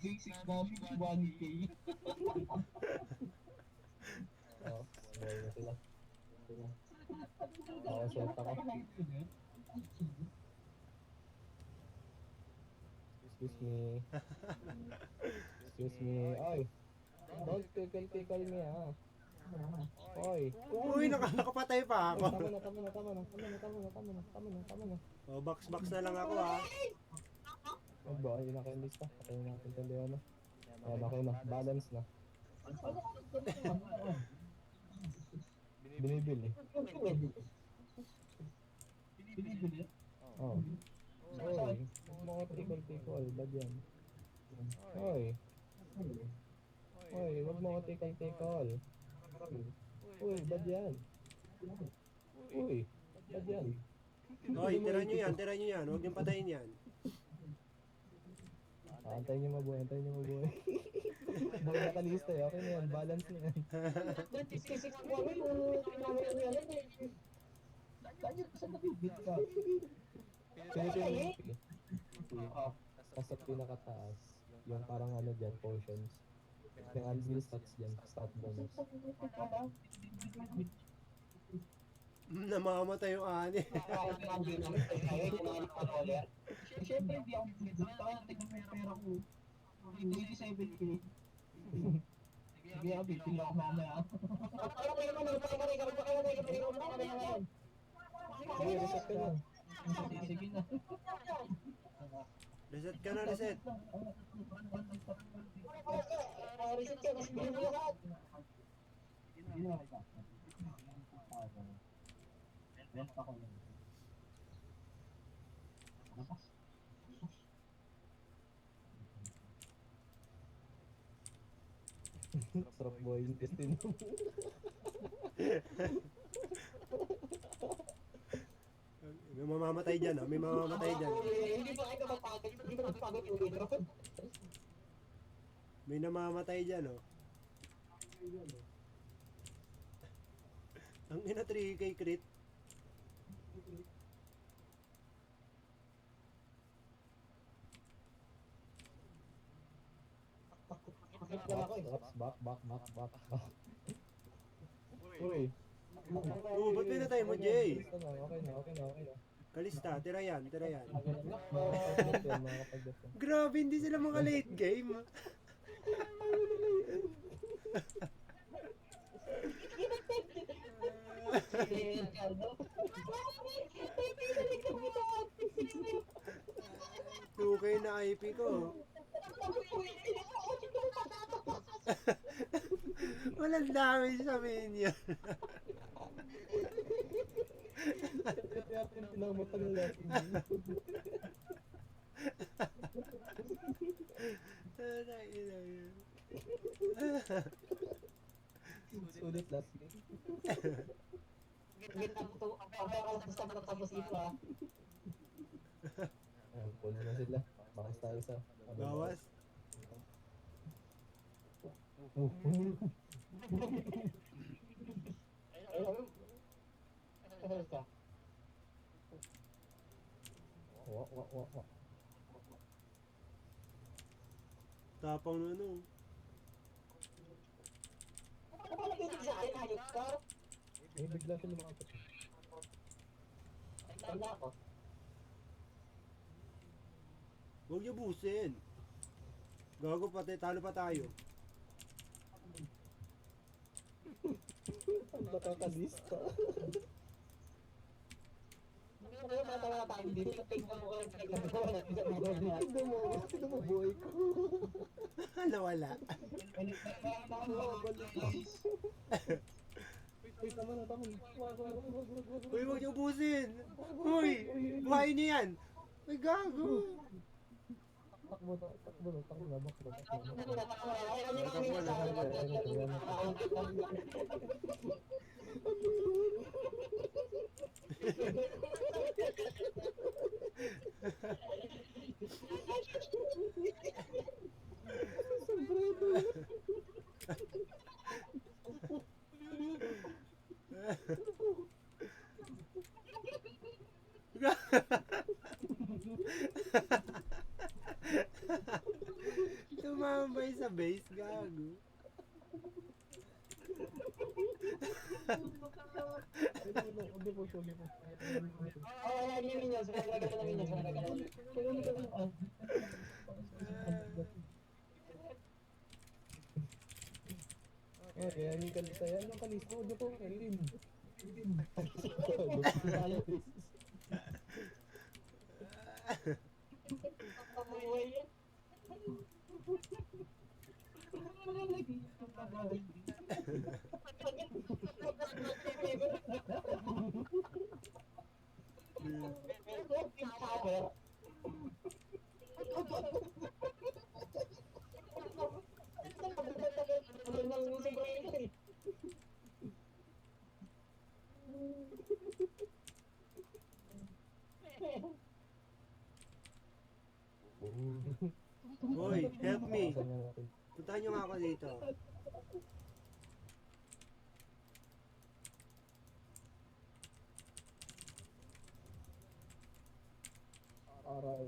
basic damage 1k. Oh, boy na sila. Nakaset ako. Excuse me. Excuse me. Oy, don't tickle me ah. Oy. Uy, nakakapatay pa ako. Tama na, tama na, tama na, tama na, tama na, tama na, tama na, tama na. Oh, box na lang ako ha. Magbahay na kayo lista. Patay na natin ito na. Ayan, okay na. Balance na. Binibili. Binibili. Oh. Oy, mga tikol-tikol. Bad yan. Oy. Oy, wag mo ko tikol-tikol. Uy, bad yan. Uy, bad yan. Hoy, tira nyo yan. Huwag niyong patayin yan. Antayin niyo mabuhay, antayin niyo mabuhay. Boy nakalista eh, okay na yan, balance na yan. Saan nabibit ka? Pinipili. Sa pinakataas, yung parang ano dyan, potions. Yung anvil stats dyan, stat bonus. Namamatay yung ani. Siyempre, hindi ako bumibili. Kaya tignan mo yung pera ko. 87k. Sige, abi, pila ako mamaya. Sige, reset ka na. Sige na. Reset ka na, reset. Reset ka, mas bilhin mo lahat. Benta ko yun. Labas. Sarap boy, intestine. May mamamatay dyan, oh. May mamamatay dyan. Hindi ba kayo mapagod? Hindi ba mapagod yung video? May namamatay dyan, oh. Ang ina 3K crit. Back. Uy. Oh, ba't pinatay mo, Jay? Okay na. Kalista, tira yan. Makakapag-death yan, makakapag-death yan. Grabe, hindi sila mga late game. Okay na IP ko. Walang damage sa minion. Kaya pinamutang na natin. Sulit last game. Tapos ito ah. Ayan, pull na sila. Bakas tayo sa... Bawas. Wa. Tapang na ano. Ano ba nabibig sa akin? Hayop ka? Eh, bigla siya lumakapit. Tanda ako. Huwag niyo busin. Gago pati, talo pa tayo. Ang nakakalista. Ano yung matawa na tayo dito? Tingnan mo ko lang ginagawa natin sa mga niya. Sino mo boy ko? Nawala. Uy, tama na. Uy, huwag niyo busin. Uy, buhay niyo yan. Ay, gago. Takbo na. Bakro. Sumabay sa base, gago. Huwag po, huwag po. Oo, wala yung minions. Wala gagawin na minions. Wala gagawin. Kaya yung kalisa yan, yung kalisa, huwag po, Elin. Pamuhay yan. Hoy, help me. Puntahan nyo nga ako dito. Aray.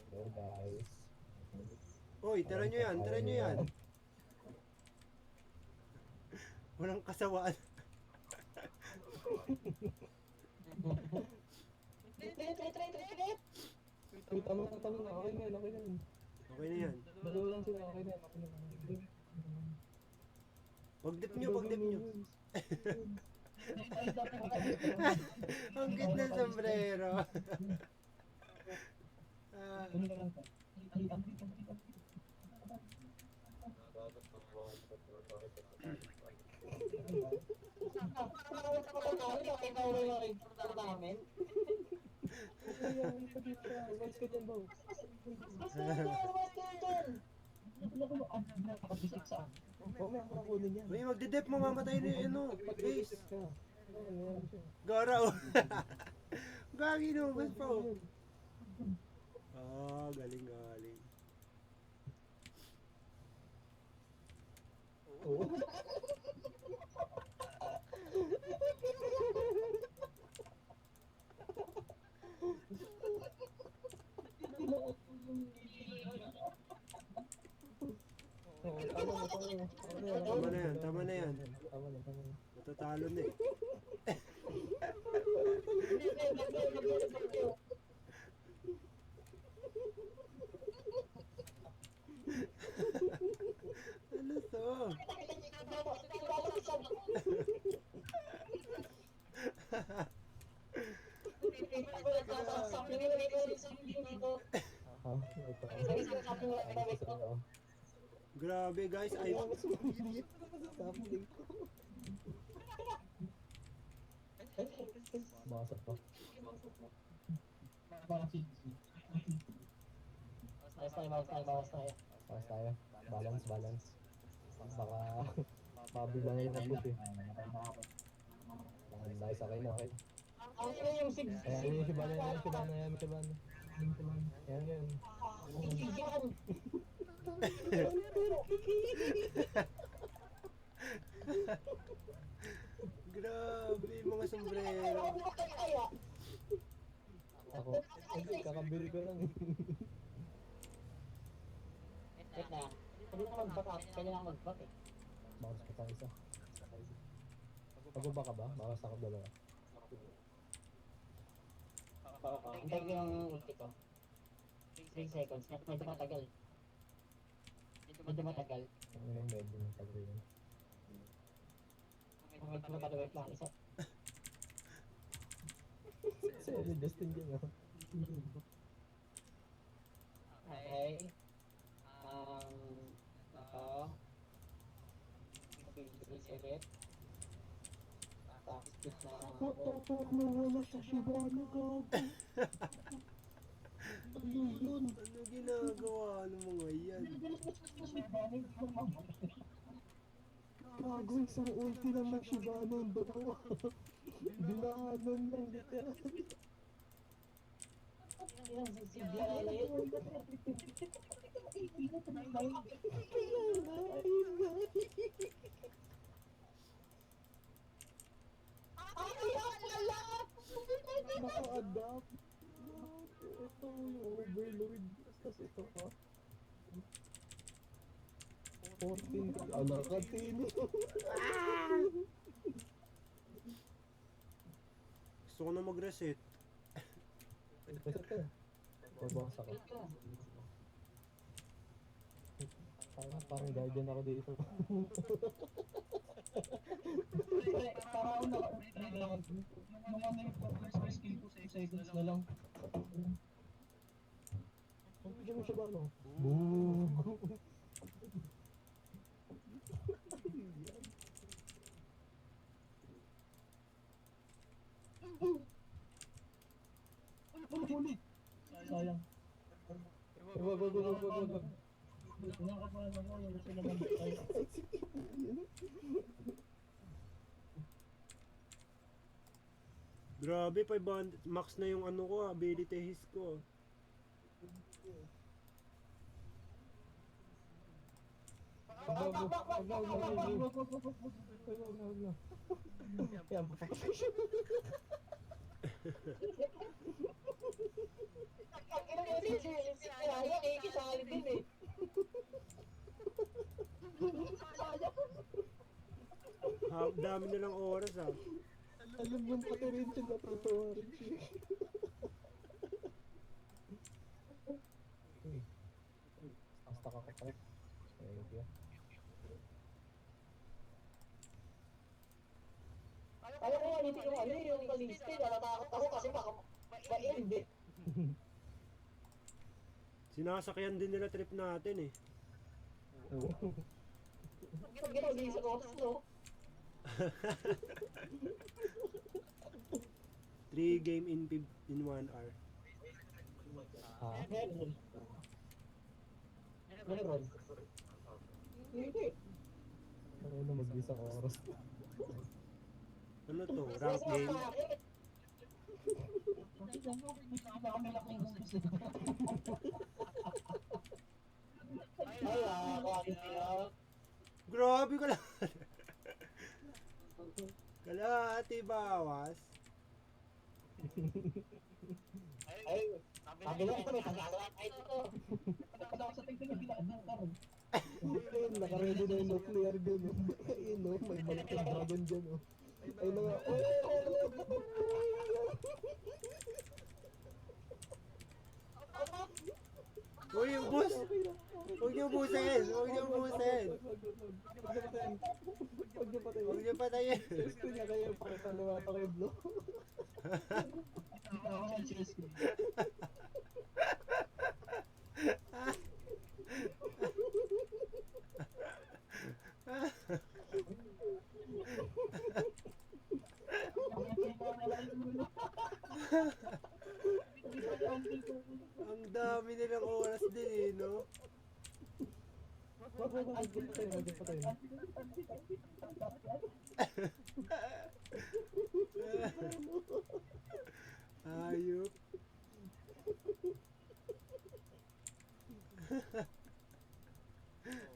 Hey guys. Hoy, tara nyo yan, tara nyo yan. Walang kasawaan. Uy, tama na, okay na yan, okay na yan. Okay na yan. Dalawa lang sila, okay na yan, okay na yan. Pag-dip nyo, pag-dip nyo. Ang cute ng sombrero. Ah, Umalis ka dyan, Bo. Mamaya ako kukunin yan. Uy, magdidip mo, mamatay na yung ano, base. Ka. Ayan siya. Gara oh. Gagi no, bas pa oh. Ah, galing galing. Oo. Tama na yan, tama na yan. Tama na, tama na. Matatalo na eh. Ano to? Ha? Ito. Grabe guys, ay Bakasap pa. Bakas tayo. Balance, balance. Baka mabilang yung kaput eh. Dahil sa akin, okay. Ayan yung Shibana, ayan yung Shibana, ayan yung Shibana. Ayan yun. grabe yung mga sombrero. Ako, hindi, kakabili ko lang. Wait na. Pwede na mag-back. Pwede na mag-back eh. Bakas pa tayo isa. Pagbaba ka ba? Bakas ako dalawa. Oo. Hintay ko yung ulti ko. 3 seconds. Medyo matagal. Medyo matagal. Ano yung medyo matagal yun. Medyo matagal. Wait lang. Isa. Sorry, Justin dyan ah. Okay. Ito. Please ulit. Tapos speed na lang ako. Wala sa Shibana, gago. Ano yun? Ano ginagawa ng mga yan? Gago, isang ulti lang ng Shibana yung dalawa. Dinaanan lang dito. Yung sigla na yun. Naka-adapt. Ito yung overlord. Tapos ito 14K. Ala ka, Tino. Gusto ko na mag-reset. Reset ka. Babasa ka. Parang guardian ako dito. Para ako na-upgrade lang. Nung ano yung first skill ko, 6 seconds na lang. Bigyan mo siya ba, no? Boom! Ulit. Sayang. Wag. Nakakapalan ako yung gusto naman tayo. Grabe, 500 max na yung ano ko, abilities ko. Yan, perfection. Ang ina mo si Raya, kikisali din eh. Dami nilang oras ah. Alam yung pati rin siya natutuwa rin siya. Basta ka kapag. Thank you. Alam mo, hindi yung ano yung kaliste, natatakot ako kasi baka ma-end eh. Sinasakyan din nila trip natin eh. Oo. Pag ginagaling sa oras, no? 3 game in 1 hour. Ha? Meron. Meron. Hindi. Ano na mag-isang oras? Ano to? Rank game? Ay, bakit sila? Grabe ka lang. Kalahati bawas. Ay, sabi lang ito, may pagkagawa tayo ito. Pagkakala ko sa tingin na pinaka-bukaron. Ayun, naka-ready na yung nuclear gun. Ayun, no? May balik yung dragon dyan, oh. Ayun na nga. Uy, yung bus! Huwag niyo busin! Huwag niyo busin! Huwag niyo patayin! Gusto niya kayo, pakipaliwata kayo, bro. Ako nga, cheers ko. Ang dami nilang oras din eh, no? Wag patayin. Ayop.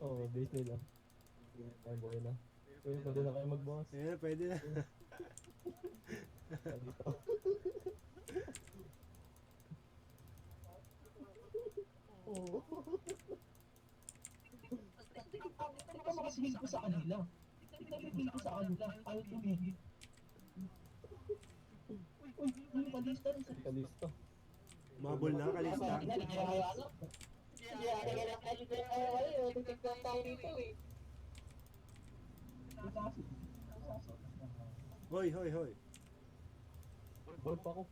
Oo, base nila. Ay, buhay na. Uy, pwede na kayo mag-boss. Ayan, pwede na. Dito. Oo. Hindi ka makasingil ko sa kanila. Hindi ko sa kanila. Ayaw tumigil. Uy, yung palista rin sa Kalista. Mabol na, kalista. Hindi tayo dito eh. Hoy, hoy, hoy. Ball pa ako.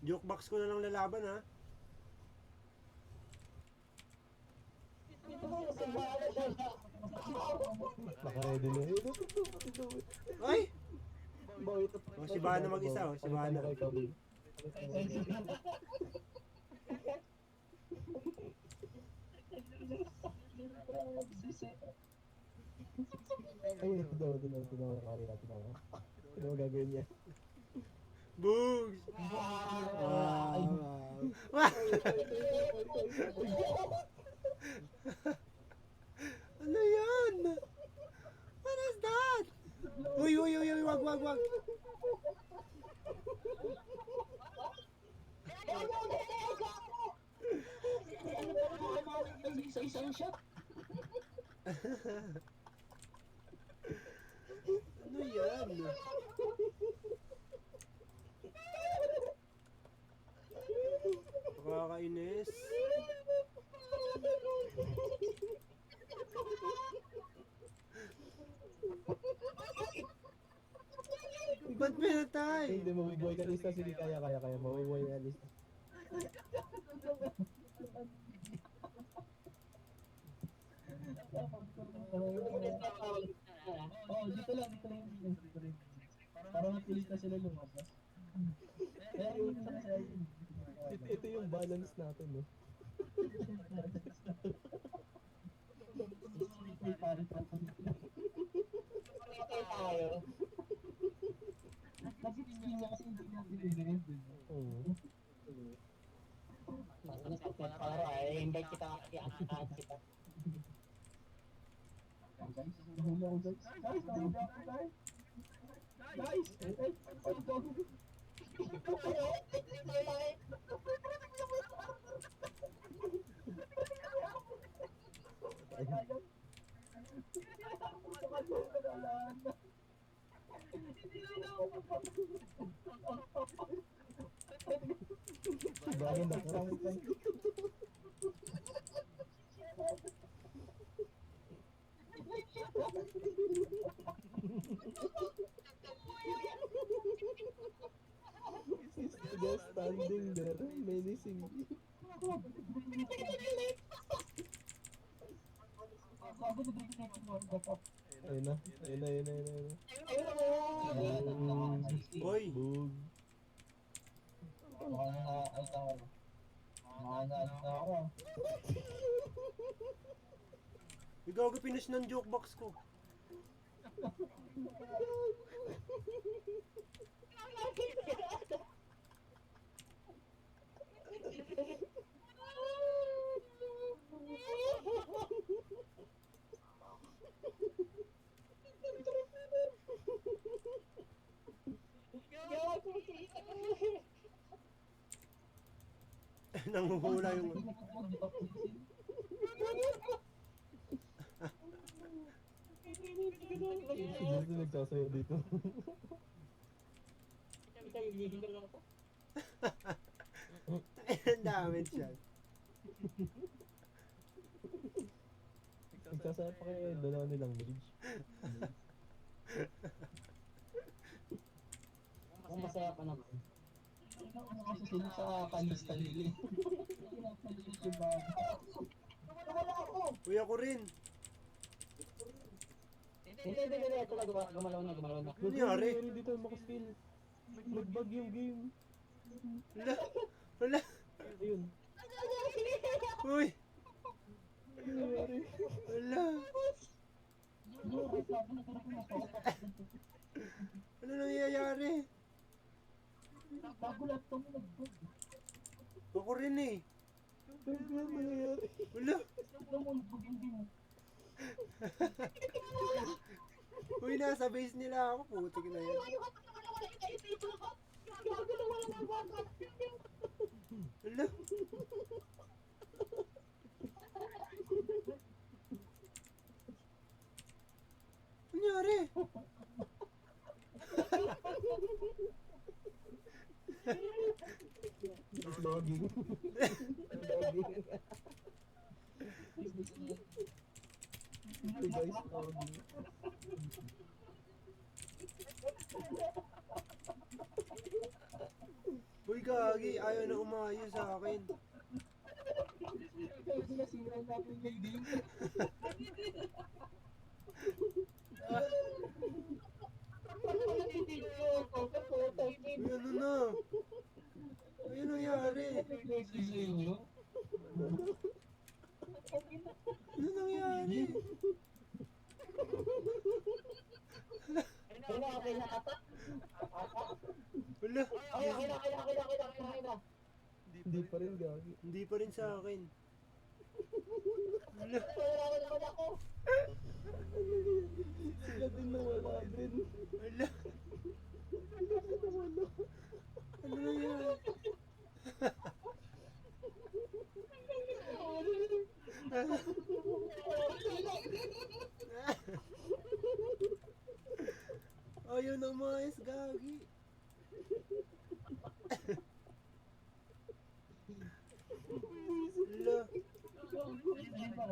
Jukebox ko na lang lalaban ha. Naka-ready na yun. Ay! Bakit? Oh, si Bana mag-isa, oh, si Bana. Ayun, ito daw. Nakari natin ako. Ano mo gagawin niya? Boogs! Wow! Wow! Ano yan? What is that? Uy, wag. isang shot. Ano yan? Nakakainis. Ba't pinatay? Hindi, mawiboy ka lista. Sige, kaya. Mawiboy ka lista. Oo, dito lang. Parang napilit na sila lumabas. Kaya yun sa kasi Ito yung balance natin, no? Patay tayo. Nag-skin niya kasi hindi niya dinidin. Oo. Mas palaro ay invite kita, i-add kita. Guys, nahuli ako guys. Guys, Bagay na karami ka. He's still standing there, menacing. Ayun na. Boy. Bug. Ikaw ka finish ng jukebox ko. Nanguhula yung... Siguro na nagsasayo dito. Ang damage yan. Nagsasayo pa kayo, dalawa nilang bridge. Kung masaya pa naman. Ano kasi sila sa kalista nila. Wala ako. Uy, ako rin. Hindi, ito na, gumalaw na. Ano nangyari? Ano dito makaskill? Nagbag yung game. Wala. Ayun. Uy, Ano nangyari? wala. Ano nangyayari? Bago lahat kami nag-bug. Ako rin eh. Ano nangyayari? Wala. Bugin din. Uy, nasa base nila ako. Putik na yan. Wala. Ano nangyari? Logging. Ito guys, logging. Uy, gagi. Ayaw na umayo sa akin. Kasi nasira natin yung game. Uy, ano na? Ay, ano nangyari? Ano nangyari? Wala, okay na ata. Wala. Ay, okay na. Hindi pa rin gagi. Hindi pa rin sa akin. Wala. Wala ako. Sila din nawala din. Wala. Ano nangyari?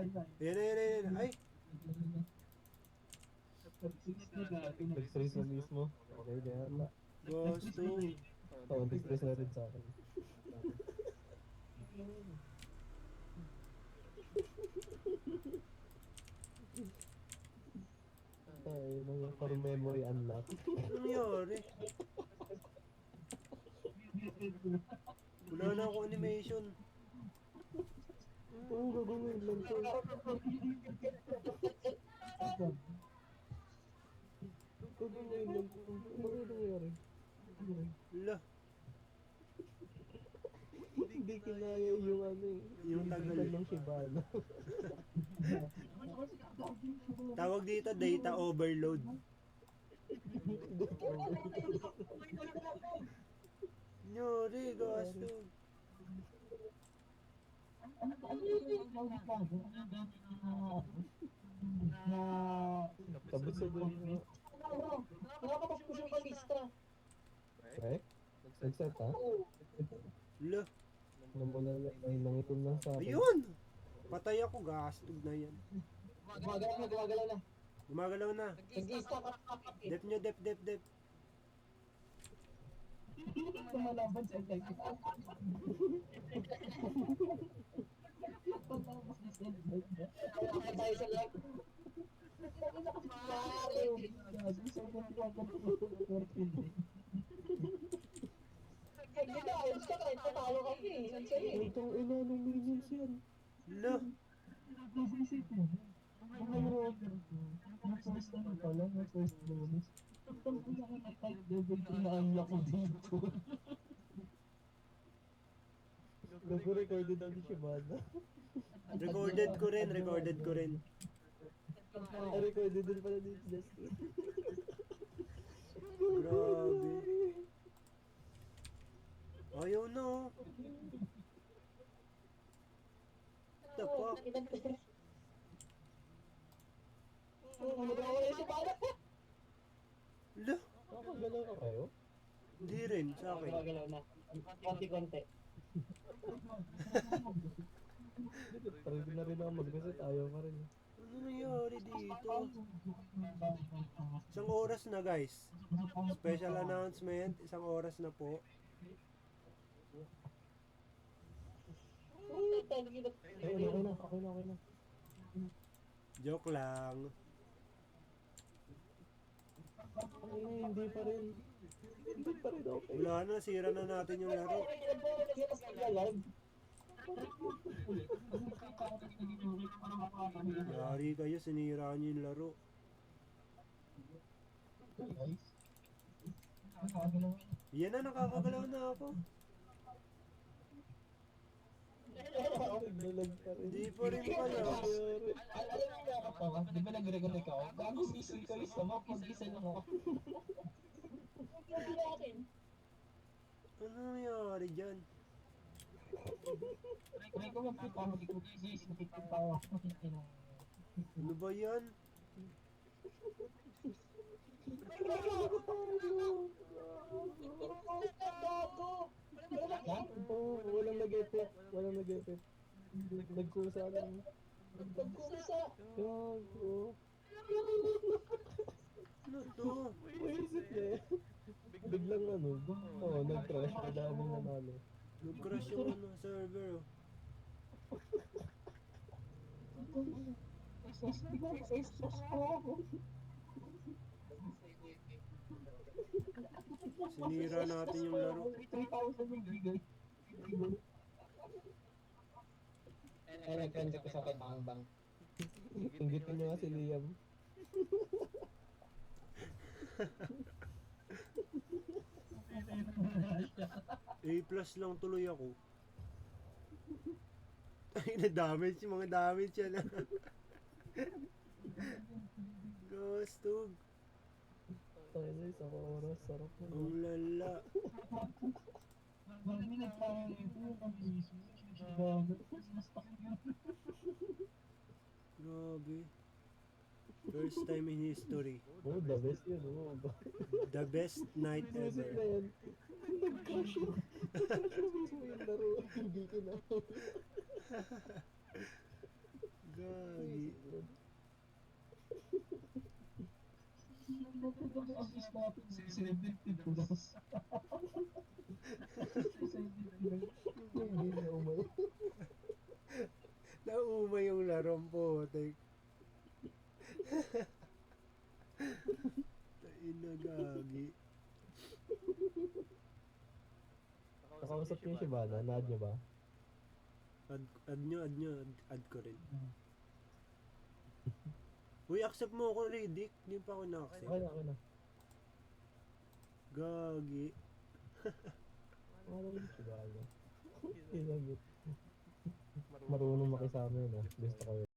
Ayan. Ay, Nag-stress na mismo. Okay na yata. gusto. Oo, nag-stress na rin sa akin. Ay, mga for memory unlock. Ano nangyari? Wala na akong animation. Oo, gagawin lang to. Gagawin lang to. Ano nangyari? Wala. Hindi kinaya yung ano eh. Yung tagal. ng Shibano. Tawag dito data overload. Nyari, gasto. Tapos sa doon mo. Nakakapag-push yung kalista. Eh? Nag-set ha? Wala. Namula ay nangitim lang sa akin. Ayun! Patay ako, gastog na yan. Gumagalaw na. Gumagalaw na. Nag-i-stack up. Dep nyo, dep. Lumalaban sa FIP. Tayo sa live. Hindi ayos ka kahit patalo kami eh. San sa'yo eh. Itong ina ng minions yan. Wala. Nag-recorded daw ni Shibano. Recorded ko rin. Recorded din pala ni Justin. Grabe. Ayaw na oh. What the fuck? Magawala yung sibala. Wala. Nakakagalaw ka kayo? Hindi rin, sa akin. Gumagalaw na. Konti-konti. Parang na rin ako mag-reset. Ayaw ka rin. Ano nangyari dito? Isang oras na guys. Special announcement. Isang oras na po. Okay na. Joke lang. Hindi pa rin okay. Wala na, sira na natin yung laro. Yari kayo, sinira nyo yung laro. Yan na, nakakagalaw na ako. Naglalag pa rin. Hindi pa rin pala. Di ba nag-regal ikaw? Gago season ko isa mo, pag-isa lang ako. Ano nangyari dyan? Try ko mag-put ako, guys, nakikita ako. Ano ba yan? Oo, walang nag-effect. Nagkusa lang. Gago. Ano to? Wisit niya eh. Biglang nag-crash. Madaming nanalo. Nag-crash yung server. Sinira natin yung laro. 3,000 yung bigay. Ay, nag-friend ko sa kay Bang. Inggitin niyo nga si Liam. A+ lang tuloy ako. Ay, na-damage yung mga damage yan. Gastog. Tayo na isang oras. Sarap na. Ang lala. Marami nagparang ito, ang iso. Gago. Grabe. First time in history. Oh, the best yun. Oh. The best night Wisit na ever. yan. Nag-crash yun. Nag-crash na mismo yung laro. Hindi ko na. God. Hindi na umay. Nauma yung larong putik. Inagagi. Nakausap niyo si Bana, naad niyo ba? Add ko rin. Uy, accept mo ako, Riddick. Hindi pa ako na-accept. Okay na. Gagi. Ano rin si Bana? Marunong makisama yun ah. Gusto ko yun.